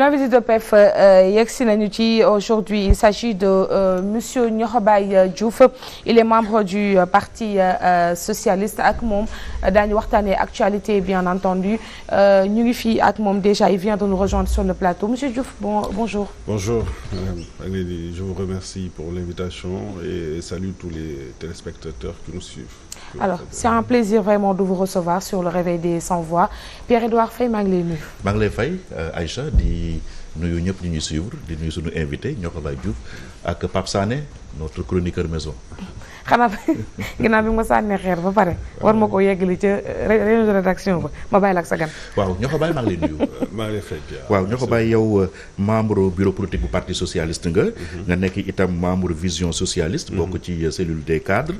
l'invité de PEF yegsi nañu ci aujourd'hui. Il s'agit de monsieur Niokhobaye Diouf. Il est membre du parti socialiste. Ak moom daañu waxtaanee actualité bien entendu ñu ngi fii ak moom déjà il vient de nous rejoindre sur le plateau. Monsieur Diouf, bonjour. Bonjour, je vous remercie pour l'invitation et salue tous les téléspectateurs qui nous suivent. Alors c'est un plaisir vraiment de vous recevoir sur le réveil des sans voix. Pierre-Edouard Faye maa ngi lay nuyu. maa ngi lay fay Aïcha di nuyu ñëpp ñu ñuy suivre di nuyu suñu invité Niokhobaye Diouf ak Pape Sané notre chroniqueur maison. xanaa ginnaaw bi ma sànnee xeer ba pare war ma ko yeggali ca réunion de rédaction ba ma bàyyi la ak sa gan. waaw Niokhobaye maa ngi lay nuyu. maa ngi lay fay. waaw Niokhobaye yow membre bureau politique bu parti socialiste nga. nga nekk itam membre vision socialiste. bokk ci cellule des cadres.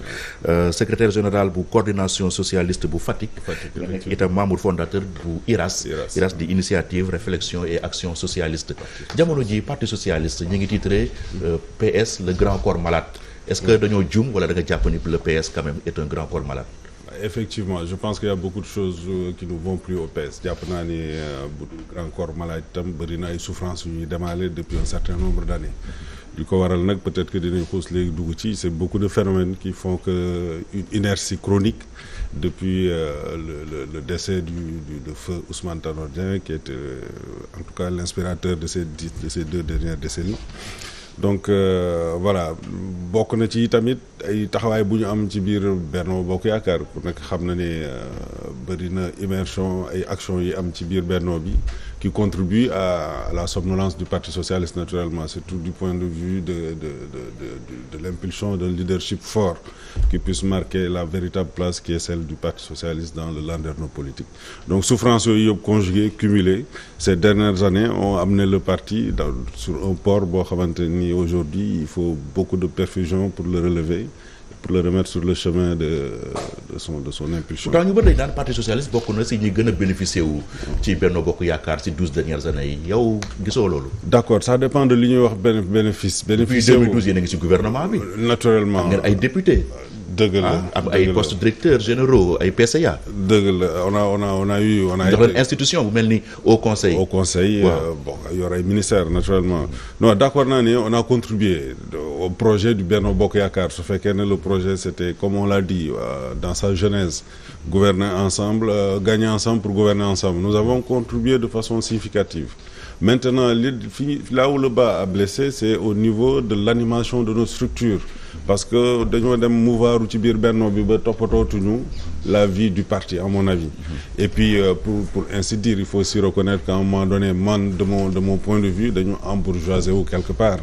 secrétaire général bu coordination socialiste bu Fatick. nga nekk itam membre fondateur bu IRAS. IRAS di initiative réflexion et action socialiste. jamono ji parti socialiste ñu ngi titré PS le grand corps malade. Est-ce que dañoo juum wala da nga jàpp ni le PS quand même est un grand corps malade? Effectivement, je pense qu'il y a beaucoup de choses qui ne vont plus au PS. jàpp naa ni bu grand corps malade itam bëri na ay souffrances yu ñuy démarrer depuis un certain nombre d'années. li ko waral nag peut-être que dinañ xuus léegi dugg ci c'est beaucoup de phénomènes qui font que une inertie chronique depuis le décès de feu Ousmane Tanor Dieng qui était en tout cas l'inspirateur de ces 2 dernières décennies. Donc voilà bokk na ci tamit ay taxawaay bu ñu am ci biir Benno Bokk Yaakaar ku nekk xam na ne bëri na immersion ay actions yi am ci biir Benno bi qui contribue à la somnolence du Parti socialiste naturellement, surtout du point de vue de l'impulsion d'un leadership fort qui puisse marquer la véritable place qui est celle du Parti socialiste dans le landerneau politique. Donc souffrance yooyu yëpp conjuguées, cumulées, ces dernières années ont amené le parti sur un port boo xamante ni aujourd'hui il faut beaucoup de perfusion pour le relever, pour le remettre sur le chemin de son impulsion. pourtant ñu bëri dañ daan parti socialiste bokk na si ñi gën a bénéficier wu ci Benno Bokk Yaakaar ci 12 dernières années yi yow gisoo loolu. D'accord, ça dépend de li ñuy wax bénéfice. depuis 2012 yéen a ngi si gouvernement bi. Naturellement am ngeen ay députés. dëgg la am ay postes directeurs généraux ay PCA. dëgg la on a eu jox leen institution bu mel ni au conseil. au conseil bon yor ay ministères naturellement. non d'accord naa ni on a contribué au projet du Benno Bokk Yaakaar su fekkee ne le projet c'était comme on l'a dit dans sa genèse gouverner ensemble gagner ensemble pour gouverner ensemble. Nous avons contribué de façon significative. Maintenant là où le bas a blessé c'est au niveau de l'animation de nos structures parce que dañoo dem mouvoir ci biir Benno bi ba toppatootuñu la vie du parti à mon avis. Et puis pour ainsi dire il faut aussi reconnaître qu'à un moment donné man de mon point de vue dañu embourgeoisé wu quelque part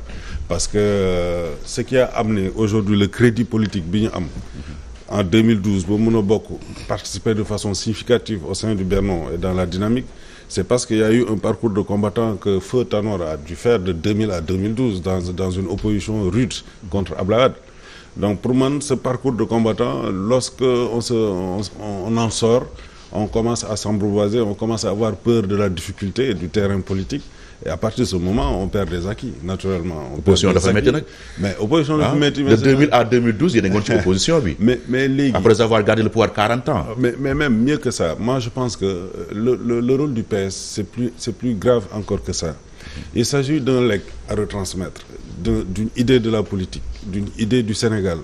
parce que ce qui a amené aujourd'hui le crédit politique bi ñu am en 2012 ba mën a bokk participer de façon significative au sein du Benno et dans la dynamique. C'est parce qu'il y a eu un parcours de combattant que Feu Tanor a dû faire de 2000 à 2012 dans une opposition rude contre Abdoulaye Wade. Donc pour moi, ce parcours de combattant, lorsque on en sort, on commence à s'embrouvoiser, on commence à avoir peur de la difficulté et du terrain politique. Et à partir de ce moment, on perd des acquis, naturellement. Opposition dafa métti nag. Mais opposition dafa métti. De 2000 à 2012 yéen a ngi woon ci opposition bi. mais léegi. Après avoir gardé le pouvoir 40 ans. Mais même mieux que ça, moi je pense que le rôle du PS c'est plus grave encore que ça. Il s'agit d'un legs à retransmettre, d'une idée de la politique, d'une idée du Sénégal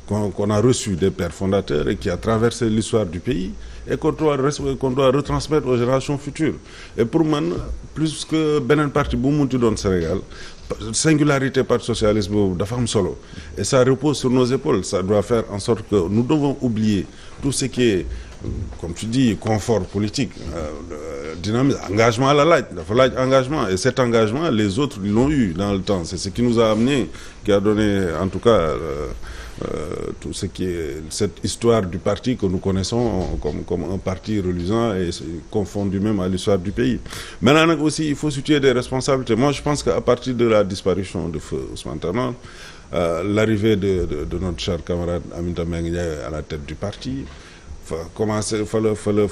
qu'on a reçu des pères fondateurs et qui a traversé l'histoire du pays et qu'on doit retransmettre aux générations futures. Et pour moi, plus que beneen parti bu mu munti doon Sénégal, singularité parti socialiste boobu dafa am solo. Et ça repose sur nos épaules. Ça doit faire en sorte que nous devons oublier tout ce qui est, comme tu dis, confort politique, dynamisme, engagement à la laaj, dafa laaj engagement. Et cet engagement, les autres l'ont eu dans le temps. C'est ce qui nous a amené, qui a donné en tout cas tout ce qui est cette histoire du parti que nous connaissons comme un parti reluisant et confondu même à l'histoire du pays. Maintenant nag aussi il faut situer des responsabilités. Moi je pense qu'à partir de la disparition de feu Ousmane Tanor, l'arrivée de notre cher camarade Aminata Mbengue Ndiaye à la tête du parti fa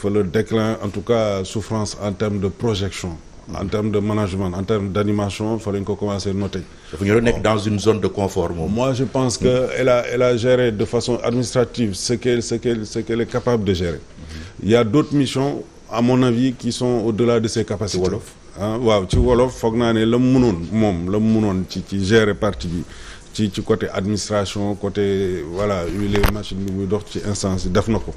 le déclin, en tout cas souffrance en termes de projection, en termes de management, en termes d'animation, il fallait qu'on commence à noter. Il faut être dans une zone de confort. Moi, je pense qu'elle a géré de façon administrative ce qu'elle est capable de gérer. Il y a d'autres missions, à mon avis, qui sont au-delà de ses capacités. waaw ci wolof foog naa ne la mu mënoon ci gérer parti bi ci côté administration côté voilà les machines bi muy dox ci instance yi def na ko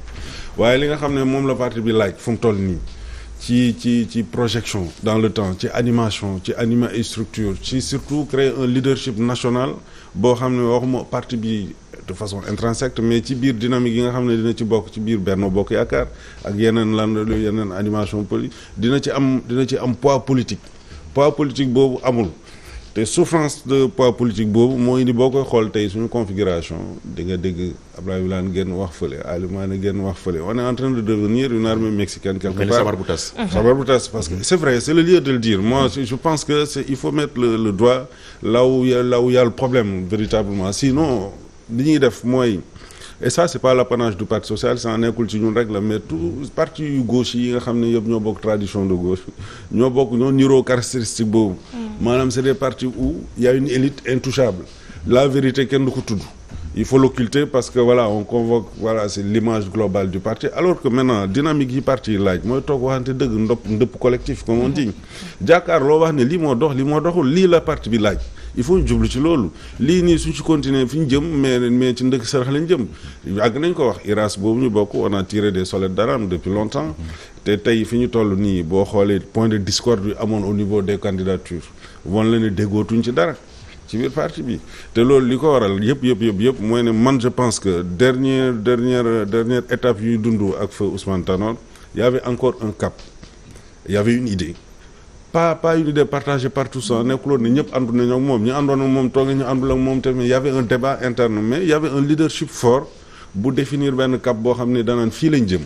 waaye li nga xam ne moom la parti bi laaj fu mu toll nii ci projection dans le temps ci animation ci ay structure ci surtout créer un leadership national boo xam ne waxuma parti bi de façon intrinsèque mais ci biir dynamique yi nga xam ne dina ci bokk ci biir Benno Bokk Yaakaar ak yeneen animation politique dina ci am poids politique boobu amul te souffrance de poids politique boobu moo indi boo koy xool tey suñu configuration di nga dégg Abdoulaye Wilane génn wax fële Ali Mané génn wax fële on est en train de devenir une armée mexicaine quelque part. Sabar bu tas parce que c'est vrai c'est le lieu de le dire moi je pense que il faut mettre le doigt là où il y a le problème véritablement sinon li ñuy def mooy et ça c'est pas l'apanage du parti socialiste ça nekkul ci ñun rek la mais tout parti yu gauche yi nga xam ne yëpp ñoo bokk tradition de gauche ñoo niroo caractéristique boobu maanaam c'est des partis où il y a une élite intouchable la vérité kenn du ko tudd il faut l'occulter parce que voilà on convoque voilà c'est l'image globale du parti alors que maintenant dynamique yi parti yi laaj mooy toog waxante dëgg ndëpp collectif comme on dit jàkkaar loo wax ne lii moo doxul lii la parti bi laaj il faut ñu jublu ci loolu lii nii suñ ci continuer fi ñu jëm mais ci ndëkk sarax lañ jëm yàgg nañ ko wax IRAS boobu ñu bokk on a tiré des sonnettes d'alarme depuis longtemps te tey fi ñu toll nii boo xoolee point de discorde bi amoon au niveau des candidatures won la ne déggootuñ ci dara ci biir parti bi te loolu li ko waral yëpp mooy ne man je pense que dernière étape yuy dund ak feu Ousmane Tanor y avait encore un cap y avait une idée pas une idée partagée par tous nekkuloon ne ñëpp àndu nañu ak moom ñu àndoon ak moom toog ñu àndul ak moom tamit y avait un débat interne mais y avait un leadership fort bu définir benn cap boo xam ne danaan fii lañ jëm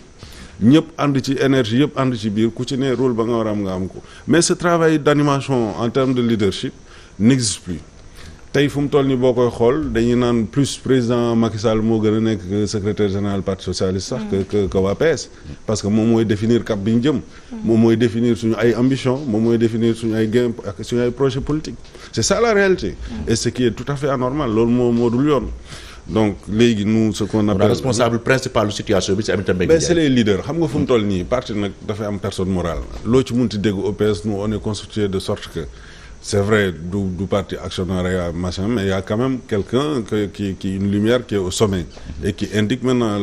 ñëpp ànd ci énergie yëpp ànd ci biir ku ci ne rôle ba nga war a am nga am ko mais ce travail d'animation en termes de leadership n'existe plus tey fu mu toll nii boo koy xool dañuy naan plus président Macky Sall moo gën a nekk secrétaire général parti socialiste sax que waa PS parce que moom mooy définir cap bi ñu jëm moom mooy définir suñu ay ambition moom mooy définir suñu ay gain ak suñu ay projet politique c'est ça la réalité et ce qui est tout à fait anormal loolu moo dul yoon donc léegi nous ce qu'on appelle responsable principal situation bi ci Aminata Mbengue Ndiaye c'est les leaders xam nga fu mu toll nii parti nag dafay am personne morale loo ci munti dégg au PS nous on est constitué de sorte que c'est vrai du parti actionnariat machin mais il y a quand même quelqu'un qui une lumière qui est au sommet et qui indique maintenant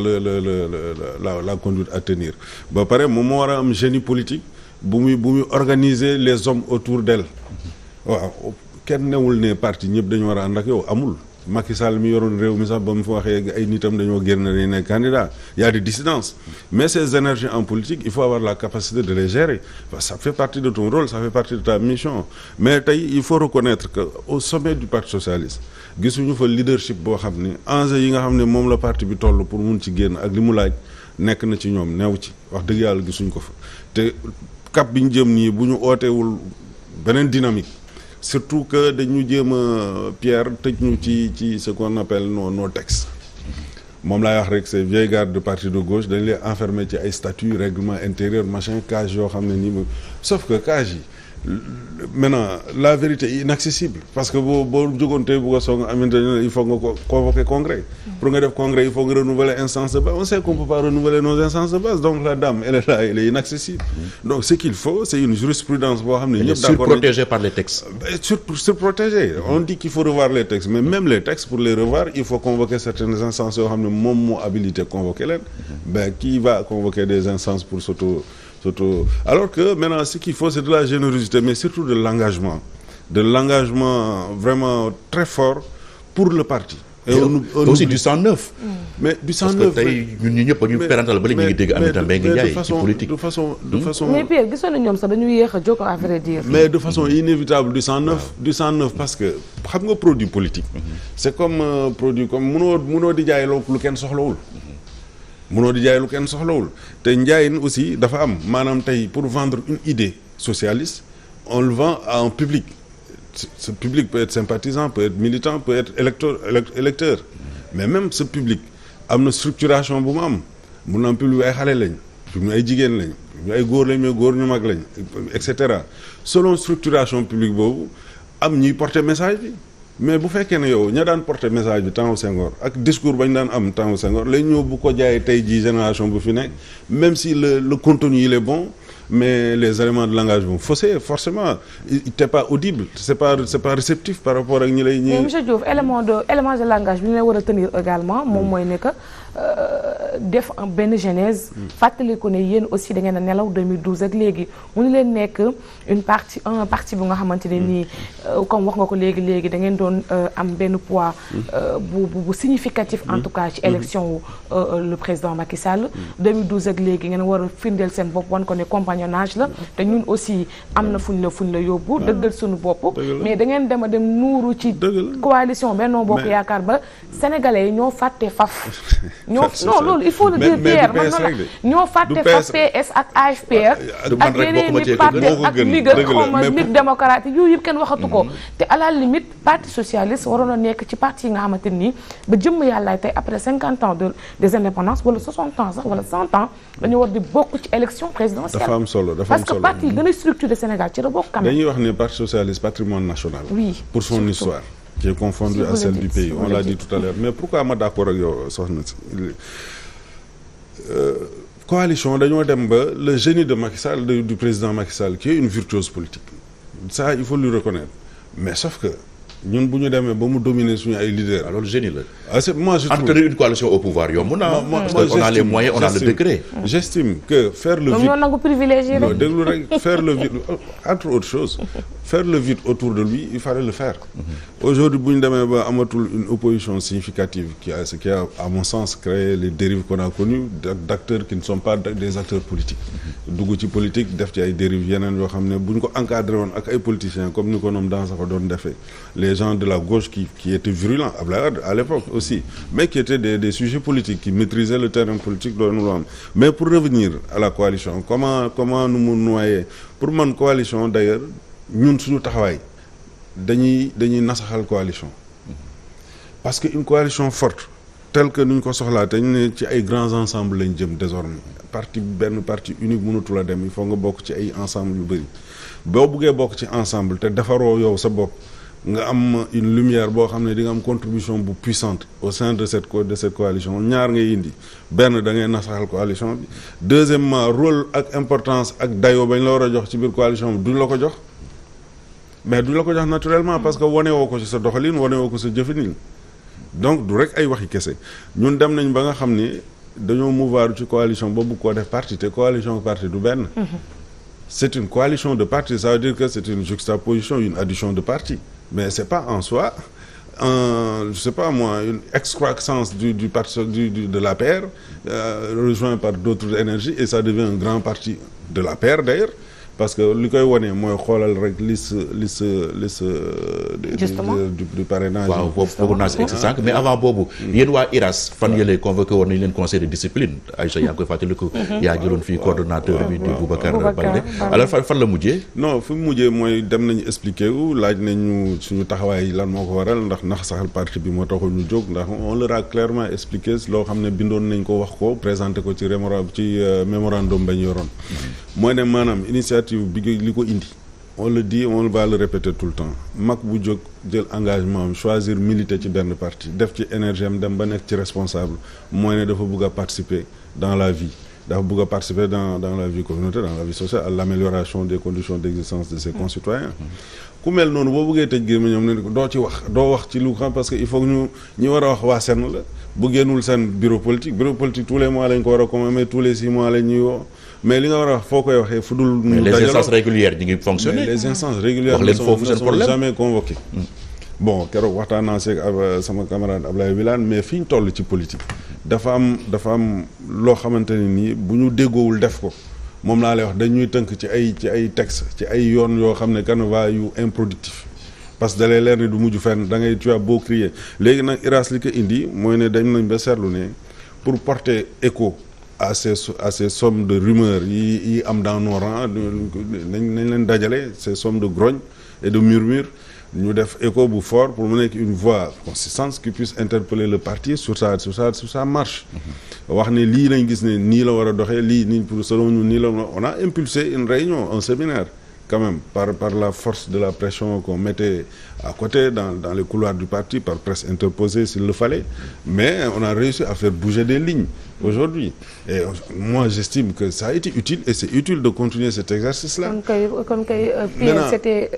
la conduite à tenir ba pare moom moo war a am génie politique bu muy organiser les hommes autour d'elle waaw kenn newul ne parti ñëpp dañu war a ànd ak yow amul Macky Sall mi yoroon réew mi sax ba mu fa waxee ay nitam dañoo génn dañu nekk candidat il y a des dissidences mais ces énergies en politique il faut avoir la capacité de les gérer ça fait partie de ton rôle ça fait partie de ta mission mais tey il faut reconnaître que au sommet du parti socialiste gisuñu fa leadership boo xam ne enjeu yi nga xam ne moom la parti bi toll pour mun ci génn ak li mu laaj nekk na ci ñoom neew ci wax dëgg yàlla gisuñ ko fa te cap bi ñu jëm nii bu ñu ooteewul beneen dynamique surtout que dañu jéem a Pierre tëj ñu ci ce qu'on appelle nos textes moom laay wax rek ces vieilles gardes de parti de gauche dañ leen enfermer ci ay statuts règlement intérieur machin cage yoo xam ne nii sauf que cage yi maintenant la vérité est inaccessible parce que boo jógoon tey bu ko soog a il faut nga ko convoquer congrès pour nga def congrès il faut nga renouveler instance de base on sait qu'on peut pas renouveler nos instances de base donc la dame elle est là elle est inaccessible donc ce qu'il faut c'est une jurisprudence boo xam ne ñëpp d'accord surprotégée par les textes surprotégée on dit qu'il faut revoir les textes mais même les textes pour les revoir il faut convoquer certaines instances yoo xam ne moom moo habilité convoquer leen qui va convoquer des instances pour surtout alors que maintenant ce qu'il faut c'est de la générosité mais surtout de l'engagement vraiment très fort pour le parti et aussi du 109 mais du 109 parce que tey ñun ñi ñëpp ñu pérental ba léegi ñu ngi dégg Aminata Mbengue Ndiaye ci politique de façon mais Pierre gisoon na ñoom sax dañu yéex a jóg à vrai dire mais de façon inévitable du 109 parce que xam nga produit politique c'est comme produit comme mënoo di jaay lu kenn soxlawul te njaayin aussi dafa am maanaam tey pour vendre une idée socialiste on le vend à un public ce public peut être sympathisant peut être militant peut être électeur mais même ce public am na structuration bu mu am mun na am public ay xale lañ public ay jigéen lañ ay góor lañ mais góor ñu mag lañ et cetera selon structuration publique boobu am ñuy porter message bi mais bu fekkee ne yow ña daan porter message bi temps Senghor ak discours bañ daan am temps Senghor lay ñëw bu ko jaayee tey jii génération bu fi nekk même si le contenu il est bon mais les éléments de langage vont fausser forcément t'es pas audible c'est pas réceptif par rapport ak ñi lay ñi. mais monsieur Diouf élément de langage bi ñu lay war a tenir également moom mooy ne que def benn genèse fàttali ko ne yéen aussi da ngeen a nelaw 2012 ak léegi mu ñu leen nekk un parti bu nga xamante ne nii comme wax nga ko léegi da ngeen doon am benn poids bu significatif en tout cas ci élection le président Macky Sall 2012 ak léegi ngeen war a firndeel seen bopp wan ko ne compagnonnage la te ñun aussi am na fuñ la yóbbu dëggal suñu bopp mais da ngeen dem a dem nuuru ci coalition Benno Bokk Yaakaar ba sénégalais yi ñoo fàtte faf non loolu il faut le dire Pierre man noonu la ñoo fàtte faf PS ak AFPR ak yeneen ni parti ak ligue xawma ligue démocratique yooyu yëpp kenn waxatu ko te à la limite parti socialiste waroon a nekk ci parti yi nga xamante nii ba jëmm yàllaay tey après 50 ans des indépendances wala 60 ans sax wala 100 ans dañu war di bokk ci élection présidentielle dafa am solo parce que parti yi gën a structuré Sénégal ci la bokk quand même dañuy wax ne parti socialiste patrimoine national pour son histoire qui est confondu à celle du pays on l'a dit tout à l'heure mais pourquoi ma d'accord ak yow soxna si coalition dañoo dem ba le génie de Macky Sall du président Macky Sall qui est une virtuose politique ça il faut lui reconnaître mais sauf que ñun bu ñu demee ba mu dominer suñu ay leaders. alors génie la. moi je trouve tenir une coalition au pouvoir yomb na. parce que on a les moyens on a le degré. j'estime que faire le vide. ñoo nangu privilégié rek. déglu rek faire le vide entre autres choses faire le vide autour de lui il fallait le faire. aujourd'hui bu ñu demee ba amatul une opposition significative qui a à mon sens créé les dérives qu'on a connues d'acteurs qui ne sont pas des acteurs politiques. dugg ci politique def ci ay dérives yeneen yoo xam ne bu ñu ko encadré woon ak ay politiciens comme ni ko ñoom dans ko doon defee. les gens de la gauche qui étaient virulents Abdoulaye Wade à l'époque aussi mais qui étaient des sujets politiques qui maîtrisaient le terrain politique doonu lu am mais pour revenir à la coalition comment nu mu noyé pour man coalition d'ailleurs ñun suñu taxawaay dañuy nasaxal coalition parce que une coalition forte telle que nu ñu ko soxlaa te ñu ne ci ay grands ensembles lañ jëm désormais benn parti unique mënatul a dem il faut nga bokk ci ay ensemble yu bëri boo buggee bokk ci ensemble te defaroo yow sa bopp nga am une lumière boo xam ne di nga am contribution bu puissante au sein de cette coalition ñaar ngay indi benn da ngay nasaxal coalition bi deuxièmement rôle ak importance ak dayoo bañ la war a jox ci biir coalition bi duñ la ko jox mais duñ la ko jox naturellement parce que wane woo ko ci sa doxalin wane woo ko sa jëfinin donc du rek ay waxi kese ñun dem nañ ba nga xam ni dañoo mouvoir ci coalition boobu koo def parti te coalition parti du benn c'est une coalition de partis ça veut dire que c'est une juxtaposition une addition de partis mais c'est pas en soi je sais pas moi une excroissance du parti de l'APR rejoint par d'autres énergies et ça devient un grand parti de l'APR d'ailleurs parce que li koy wone mooy xoolal rek liste du parrainage. waaw boobu naa si egsi sànq mais avant boobu. yéen waa IRAS fan yële convoqué woon nañu leen conseil de discipline Aïcha yaa ngi koy fàttaliku. yaa jëloon fii coordonnateur bi di Boubacar Baldé alors fan la mujjee. non fi mu mujjee mooy dem nañu expliquer wu laaj nañu suñu taxawaay lan moo ko waral ndax nax saxal parti bi moo taxul ñu jóg ndax on leur a clairement expliqué loo xam ne bindoon nañ ko wax ko présenté ko ci mémorandum bañ yoroon. mooy ne maanaam initiative bi li ko indi on le dit on va le répéter tout le temps mag bu jóg jël engagement am choisir militer ci benn parti def ci énergie am dem ba nekk ci responsable mooy ne dafa bëgg a participer dans la vie dafa bëgg a participer dans la vie communautaire dans la vie sociale à l'amélioration des conditions d'existence de ses concitoyens ku mel noonu boo bëggee tëj gémmiñ ñoom ne doo wax ci lu xam parce que il faut que ñi war a wax waa Sen la bu génnul seen bureau politique tous les mois lañ ko war a commémorer tous les 6 mois lañ ñuy woo mais li nga war a wax foo koy waxee fu dul. mais les instances régulières ñu ngi fonctionner. les instances régulières wax leen foofu seen problème ne sont jamais convoquées. bon keroog waxtaan naa seeg sama camarade Ablaye Wilane mais fi ñu toll ci politique dafa am loo xamante ne nii bu ñu déggoowul def ko moom laa lay wax dañuy tënk ci ay texte ci ay yoon yoo xam ne canevas yu improductif parce que da lay leer ni du mujj fenn da ngay tu as beau crier léegi nag IRAS li ko indi mooy ne dañ nañ ba seetlu ne pour porter écho à ces sommes de rumeurs yi am dans nos rangs nañ leen dajale ces sommes de grogne et de murmures ñu def écho bu fort pour mu nekk une voix consistante qui puisse interpeller le parti sur sa marche wax ne lii lañ gis ne nii la war a doxee lii nii pour selon ñu nii la on a impulsé une réunion un séminaire quand même par la force de la pression qu'on mettait à côté dans les couloirs du parti, par presse interposée s'il le fallait, mais on a réussi à faire bouger des lignes aujourd'hui. Et moi j'estime que ça a été utile et c'est utile de continuer cet exercice-là. kon kay Pierre c'était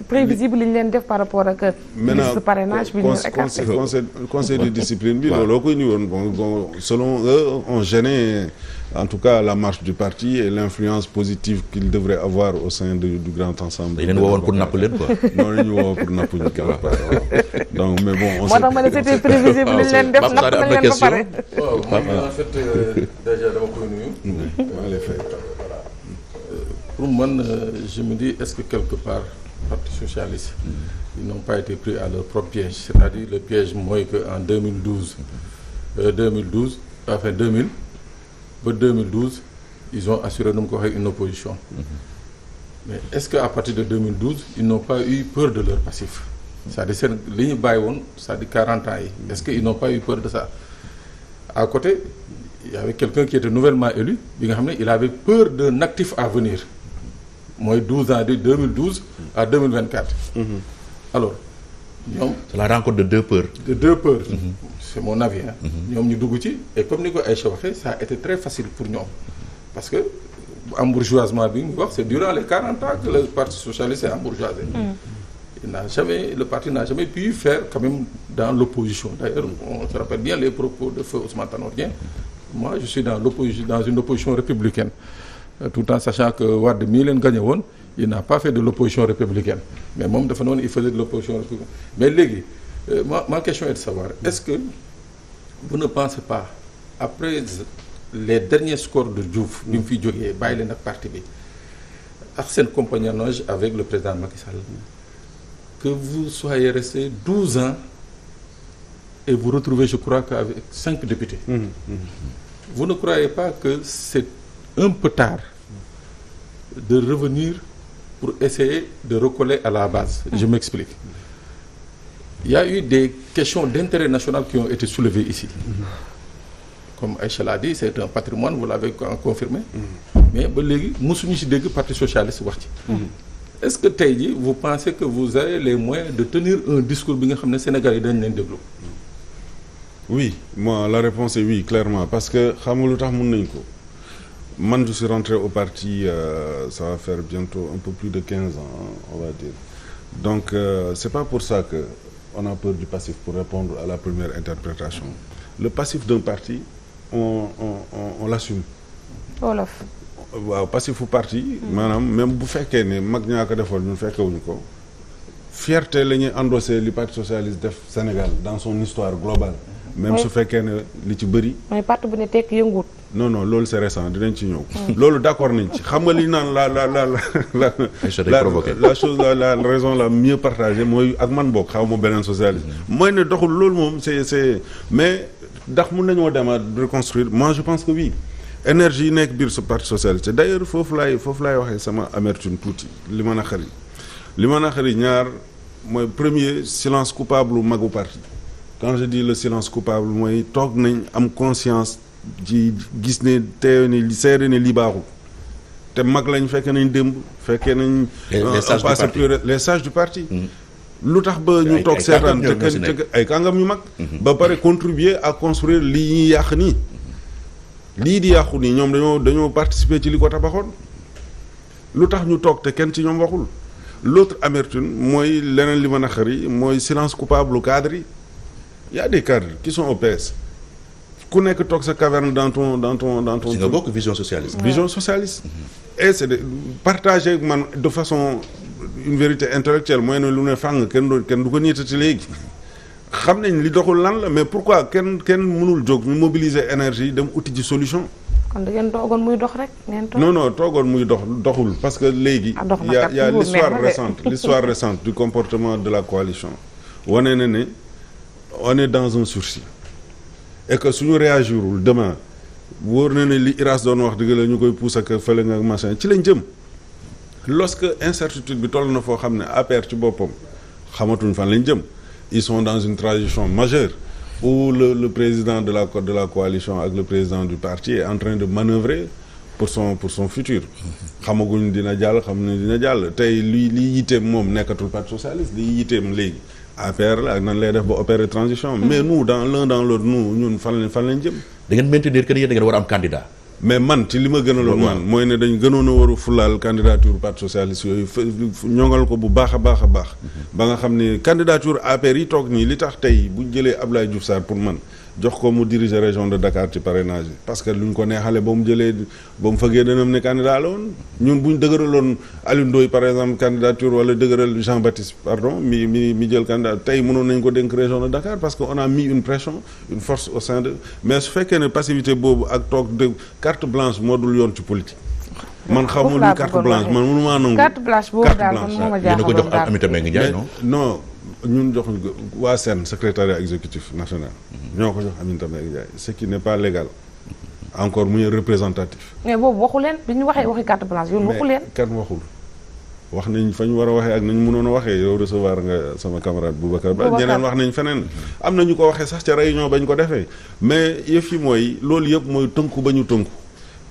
prévisible li ñu leen def par rapport ak liste parrainage bi ñu écarté. conseil de discipline bi looloo koy ni woon bon selon eux on gênait en tout cas la marche du parti et l'influence positive qu'il devrait avoir au sein du grand ensemble. dañ leen woowoon pour napp leen quoi. non la ñu woo pour napp ñu quoi. Donc mais bon. moo tax ma ne c'était prévisible li ñu leen def napp nañ leen ba pare. en fait déjà dama koy nuyu. maa lay fay. Pour man je me dis est-ce que quelque part parti socialiste ils n'ont pas été pris à leur propre piège, c'est-à-dire le piège mooy que en 2012 enfin 2000 ba 2012 ils ont assuré nu mu ko waxee une opposition. Mais est-ce que à partir de 2012 ils n'ont pas eu peur de leur passif, c'est-à-dire seen li ñu bàyyi woon c'est-à-dire 40 ans yi est-ce que ils n'ont pas eu peur de ça. À côté il y avait quelqu'un qui était nouvellement élu bi nga xam ne il avait peur d'un actif à venir mooy 12 ans de 2012 à 2024. Alors ñoom c'est la rencontre de deux peurs. C'est mon avis hein. ñoom ñu dugg ci et comme ni ko Aïcha waxee ça a été très facile pour ñoom parce que embourgeoisement bi ñu wax c'est durant les 40 ans que le parti socialiste est embourgeoisé. Le parti n'a jamais pu faire quand même dans l'opposition. D'ailleurs, on se rappelle bien les propos de feu Ousmane Tanor Dieng. Moi, je suis dans une opposition républicaine. Tout en sachant que Wade mii leen gagné woon, il n'a pas fait de l'opposition républicaine. Mais moom dafa noonu il faisait de l'opposition républicaine. Mais léegi, ma question est de savoir, est-ce que vous ne pensez pas, après les derniers scores de Diouf, bi mu fiy jógee bàyyi leen ak parti bi, ak seen compagnonnage avec le président Macky Sall, que vous soyez resté 12 ans et vous retrouvez, je crois, qu'avec 5 députés. Vous ne croyez pas que c'est un peu tard de revenir pour essayer de recoller à la base? Je m'explique. Il y a eu des questions d'intérêt national qui ont été soulevées ici. Comme Aïcha l'a dit, c'est un patrimoine, vous l'avez confirmé. Mais ba léegi mosuñu ci dégg Parti socialiste wax ci. Est-ce que tey jii vous pensez que vous avez les moyens de tenir un discours bi nga xam ne Sénégal yi dañ leen déglu? Oui, moi la réponse est oui clairement parce que xam nga lu tax mën nañ ko man je suis rentré au parti ça va faire bientôt un peu plus de 15 ans on va dire donc c'est pas pour ça que on a peur du passif pour répondre à la première interprétation. Le passif d'un parti on l'assume. Wolof. waaw passifu parti maanaam même bu fekkee ne mag ñaa ko defoon ñun fekkewuñu ko fierté la ñuy endossé li parti socialiste def Sénégal dans son histoire globale même su fekkee ne li ci bëri mooy parti bu ne tekk yënguut. non loolu c'est récent dinañ ci ñëw loolu d'accord nañ ci xam nga li naan la chose la raison la mieux partagée mooy ak man bokk xaw ma beneen socialiste mooy ne doxul loolu moom c'est mais ndax mun nañoo dema reconstruire moi je pense que oui énergie yi nekk biir sa parti socialiste d'ailleurs foofu laay waxee sama amertume tuuti li ma naqari ñaar mooy premier silence coupable magu parti. Quand je dis le silence coupable mooy toog nañ am conscience ji gis ne teew ne li seere ne li baaxul te mag lañ fekkee nañ démb fekkee nañ les sages du parti lu tax ba ñu toog seetaan te ay kàngam ñu mag ba pare contribuer à construire lii ñuy yàq nii lii di yàqu nii ñoom dañoo participer ci li ko tabaxoon lu tax ñu toog te kenn ci ñoom waxul. L'autre amertume mooy leneen li ma naqari mooy silence coupable cadre yi y a des cadres qui sont au PS ku nekk toog sa caverne dans ton si nga bokk vision socialiste. Vision socialiste. Et c'est de partager man de façon une vérité intellectuelle mooy ne lu ne fàng kenn du ko niitati léegi xam nañ li doxul lan la mais pourquoi kenn mënul jóg ñu mobiliser énergie dem uti ci solution. kon da ngeen toogoon muy dox rek ngeen toog. non toogoon muy doxul parce que léegi. y a l'histoire récente du comportement de la coalition. wane na ne on est dans un sursis et que suñu réagirul demain wóor na ne li Iras doon wax dëgg la ñu koy pousse ak fële nga machin ci lañ jëm. Lorsque incertitude bi toll na foo xam ne APR ci boppam xamatuñ fan lañ jëm ils sont dans une transition majeure. Où le président de la coalition avec le président du parti est en train de manœuvrer pour son futur. xamaguñ dina jàll xam ne dina jàll tey li yitteem moom nekkatul parti socialiste li yitteem léegi APR la ak nan lay def ba opérer transition. mais nous dans l'un dans l'autre ñun fan lañ jëm. da ngeen maintenir que yéen da ngeen war a am candidat. mais man ci li ma gënaloon man mooy ne dañ gënoon a war a fulaal candidature parti socialiste yooyu ñoŋal ko bu baax a baax a baax. ba nga xam ne candidature APR yi toog nii li tax tey bu jëlee Abdoulaye Diouf Sarr pour man jox ko mu diriger région de Dakar ci parrainage yi parce que luñ ko neexale ba mu fëggee dënam ne candidat la woon ñun buñ dëgëraloon Alioune Ndoye par exemple candidature wala dëgëral Jean Baptiste pardon mi jël candidat tey mënoon nañ ko dénk région de Dakar parce que on a mis une pression une force au sein de mais su fekkee ne passivité boobu ak toog de carte blanche moo dul yoon ci politique. man xamul ni carte blanche man mënu maa nangu. carte blanche boobu daal man moo ma jaaxal ko jox Aminata Mbengue Ndiaye non ñun joxuñu ko waa SEN secrétariat exécutif national. ñoo ko jox Aminata Mbengue Ndiaye ce qui n'est pas légal. encore muy représentatif. mais boobu waxu leen bi ñu waxi carte blanche yow waxu leen. kan waxul wax nañ fa ñu war a waxee ak nañ mënoon a waxee yow recevoir nga sama camarade Boubacar Ba ñeneen wax nañ feneen. am na ñu ko waxee sax ca réunion bañ ko defee mais yëf yi mooy loolu yëpp mooy tënku ba ñu tënku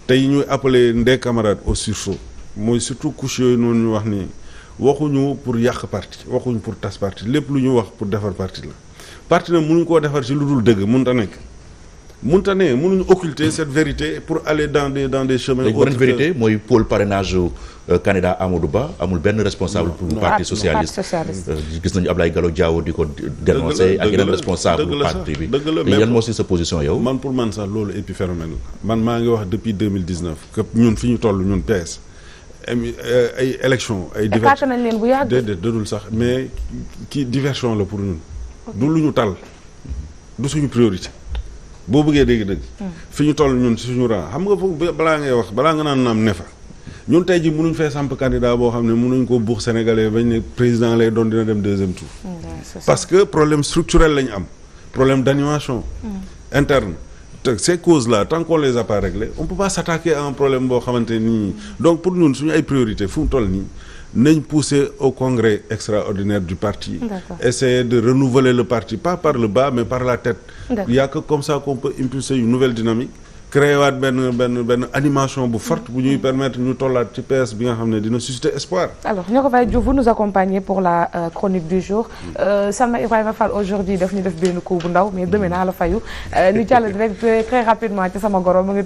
tey ñuy appelé ndee camarade au sursaut mooy surtout couche yooyu noonu ñu wax nii waxuñu pour yàq parti waxuñu pour tas parti lépp lu ñu wax pour defar parti la parti nag mënuñ koo defar ci lu dul dëgg mënta ne mënuñu occulter cette vérité pour aller dans des chemins autres. beneen vérité mooy pôle parrainage candidat Amadou Ba amul benn responsable pour parti socialiste gis nañu Ablaye Gallo Diawo di ko dénoncer ak yeneen responsable parti bi dëgg la te yan moo si sa position yow. man pour man sax loolu épiphénomène la man maa ngi wax depuis 2019 que ñun fi ñu toll ñun PS ay élection ay diversion nañ leen bu yàgg déedéet dëdul sax mais kii diversion la pour ñun du lu ñu tal du suñu priorité boo bëggee dégg-dëgg fi ñu toll ñun ci suñu rang xam nga foofu balaa ngay wax balaa nga naan naam ne fa ñun tey ji mënuñ fee samp candidat boo xam ne mënuñ ko buux sénégalais bañ ne président lay doon dina dem deuxième tour parce que problème structurel lañu am problème d'animation interne te ces causes là tant qu'on les a pas réglées on peut pas s'attaquer à un problème boo xamante nii donc pour ñun suñu ay priorité fu mu toll nii nañ pousser au congrès extraordinaire du parti essayer de renouveler le parti pas par le bas mais par la tête il y a que comme ça qu'on peut impulser une nouvelle dynamique créer waat benn animation bu forte bu ñuy permettre ñu tollaat ci PS bi nga xam ne dina susciter espoir. Alors Niokhobaye Diouf vous nous accompagnez pour la chronique du jour Salma Ibrahima Fall aujourd'hui daf ñu def benn coup bu ndaw mais demain naa la fayu ñu jàll direct très rapidement ci sama goro mu ngi